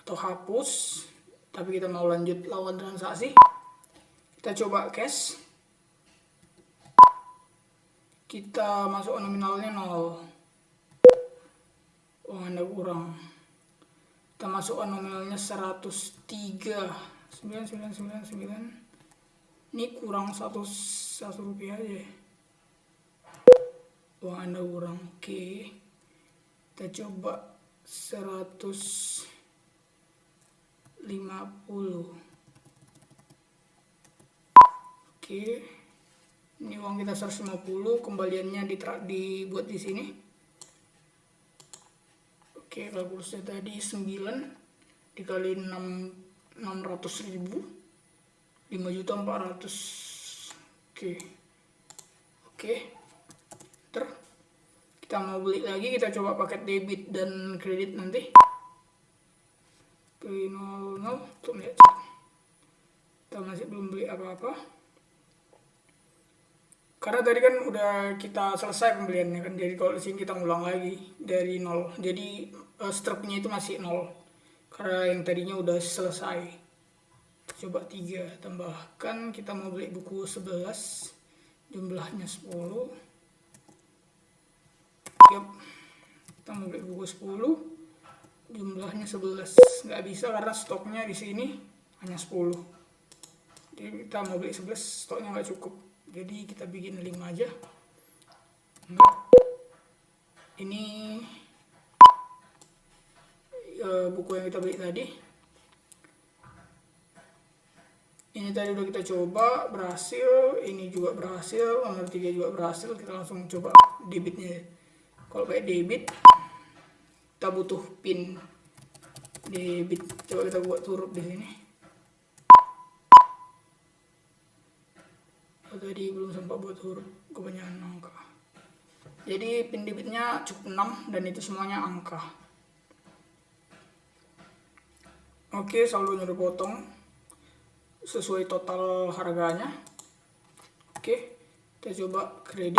Atau hapus. Tapi kita mau lanjut lakukan transaksi. Kita coba cash. Kita masuk nominalnya 0. Oh, Anda kurang. Kita masukkan nominalnya 103. 9999. Ini kurang 1 rupiah aja. Oh, Anda kurang. Oke. Kita coba 150. Oke, ini uang kita 150, kembaliannya dibuat di sini. Oke, kalkulusnya tadi 9 dikali 600.000, 5.400.000. Oke. Ntar kita mau beli lagi, kita coba paket debit dan kredit nanti. Pilih 00 untuk lihat. Kita masih belum beli apa-apa. Karena tadi kan udah kita selesai pembeliannya kan, jadi kalau di sini kita ngulang lagi dari 0. Jadi struknya itu masih 0. Karena yang tadinya udah selesai. Coba 3 tambahkan, kita mau beli buku 11, jumlahnya 10. Yap. Kita mau beli buku 10, jumlahnya 11. Nggak bisa karena stoknya di sini hanya 10. Jadi kita mau beli 11, stoknya nggak cukup. Jadi kita bikin 5 aja. Enggak. Ini buku yang kita beli tadi. Ini tadi udah kita coba, berhasil. Ini juga berhasil, nomor 3 juga berhasil. Kita langsung coba debitnya. Kalau pakai debit, kita butuh pin debit. Coba kita buat huruf di sini. Tadi belum sempat buat huruf, kebanyakan angka. Jadi pin debitnya cukup 6 dan itu semuanya angka. Oke, saldonya udah potong sesuai total harganya. Oke, kita coba kredit.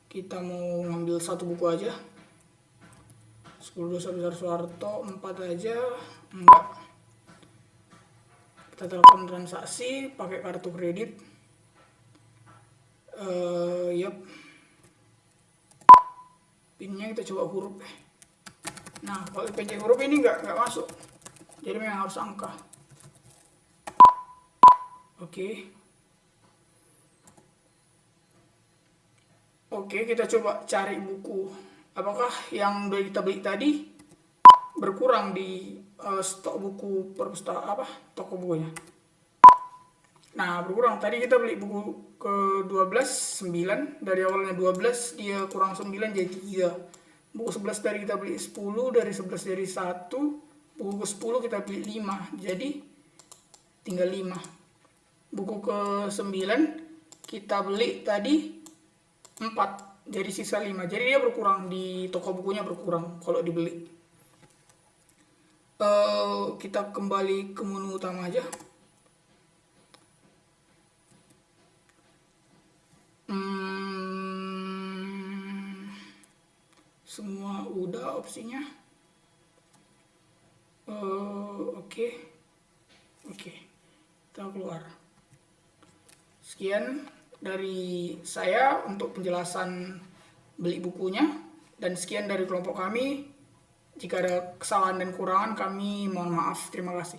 Kita mau ngambil satu buku aja. 10 dosa besar Soeharto, 4 aja. Enggak. Kita telepon transaksi pakai kartu kredit. Yap. Pinnya kita coba huruf. Nah, kalau pencet huruf ini nggak masuk. Jadi memang harus angka. Oke. Oke, kita coba cari buku. Apakah yang udah kita beli tadi berkurang di stok buku perpustakaan toko bukunya? Nah, berkurang. Tadi kita beli buku ke 12, 9. Dari awalnya 12, dia kurang 9 jadi 3. Buku 11 dari kita beli 10, dari 11 jadi 1. Buku ke 10 kita beli 5, jadi tinggal 5. Buku ke 9 kita beli tadi 4, jadi sisa 5. Jadi dia berkurang, di toko bukunya berkurang kalau dibeli. Kita kembali ke menu utama aja. Semua udah opsinya. Oke. Kita keluar. Sekian dari saya untuk penjelasan beli bukunya, dan sekian dari kelompok kami. Jika ada kesalahan dan kurangan, kami mohon maaf. Terima kasih.